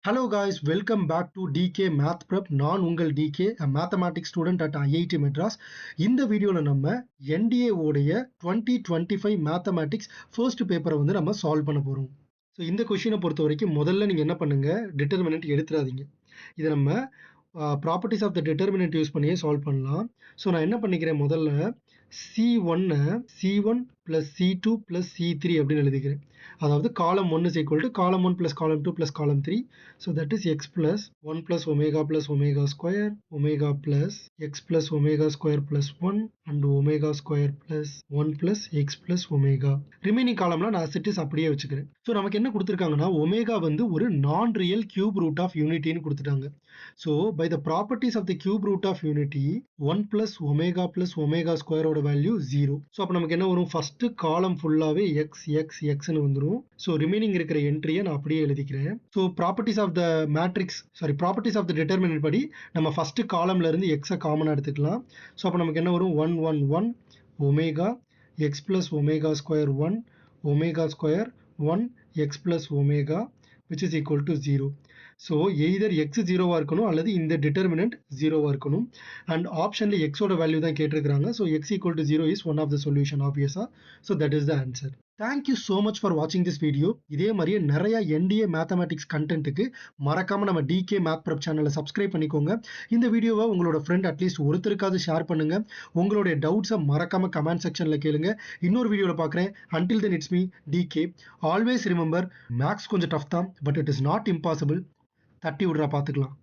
Hello guys, welcome back to DK Math Prep. நான் உங்கள் DK, a mathematics student at IIT Madras. இந்த வீடியோல நம்ம NDA உடைய 2025 மேத்தமேட்டிக்ஸ் ஃபர்ஸ்ட் பேப்பரை வந்து நம்ம சால்வ் பண்ண போறோம். ஸோ இந்த கொஷினை பொறுத்த வரைக்கும் முதல்ல நீங்க என்ன பண்ணுங்க, டிட்டர்மினன்ட் எடுத்துறாதீங்க. இதை நம்ம properties of the determinant use பண்ணியே சால்வ் பண்ணலாம். ஸோ நான் என்ன பண்ணிக்கிறேன், முதல்ல C1 plus C2 plus C3 அப்படின்னு எழுதிக்கிறேன். அதாவது column 1 is equal to column 1 plus column 2 plus column 3. So that is x plus 1 plus omega square, omega plus x plus omega square plus 1 and omega square plus 1 plus x plus omega. Remaining காலம்லாம் நான் cities அப்படியே வச்சுக்கிறேன். So நமக்கு என்ன கொடுத்துருக்காங்கன்னா, omega வந்து ஒரு non real cube root of யூனிட்டின்னு கொடுத்துட்டாங்க. So by the properties of the cube root of unity 1 plus omega ஸ்கொயரோட வேல்யூ 0. ஸோ அப்போ நமக்கு என்ன வரும், ஃபர்ஸ்ட் காலம் ஃபுல்லாவே எக்ஸ்னு வந்துடும். ஸோ ரிமைனிங் இருக்கிற என்ட்ரியை நான் அப்படியே எழுதிக்கிறேன். So properties of the properties of the determinant படி நம்ம ஃபர்ஸ்ட் காலம்ல இருந்து எக்ஸை காமனாக எடுத்துக்கலாம். ஸோ அப்போ நமக்கு என்ன வரும், 1 omega X plus omega square 1 omega square 1 X plus omega which is equal to 0. So either x 0வா இருக்கணும் அல்லது இந்த டிட்டர்மினன்ட் 0வா இருக்கணும். அண்ட் ஆப்ஷன்ல x ஓட வேல்யூ தான் கேட்டிருக்காங்க. So x equal to 0 is one of the solution obviously. So that is the answer. Thank you so much for watching this video. இதே மாதிரியே நிறைய NDA மேத்தமேட்டிக்ஸ் கண்டென்ட்டுக்கு மறக்காம நம்ம DK Math Prep சேனலை சப்ஸ்கிரைப் பண்ணிக்கோங்க. இந்த வீடியோவை உங்களோட ஃப்ரெண்ட் அட்லீஸ்ட் ஒருத்தருக்காவது ஷேர் பண்ணுங்க. உங்களுடைய டவுட்ஸை மறக்காம கமெண்ட் செக்ஷன்ல கேளுங்க. இன்னொரு வீடியோவில் பார்க்குறேன். Until then it's me DK. Always remember, maths கொஞ்சம் டஃப் தான், but it is not impossible. தட்டி விடுறா, பார்த்துக்கலாம்.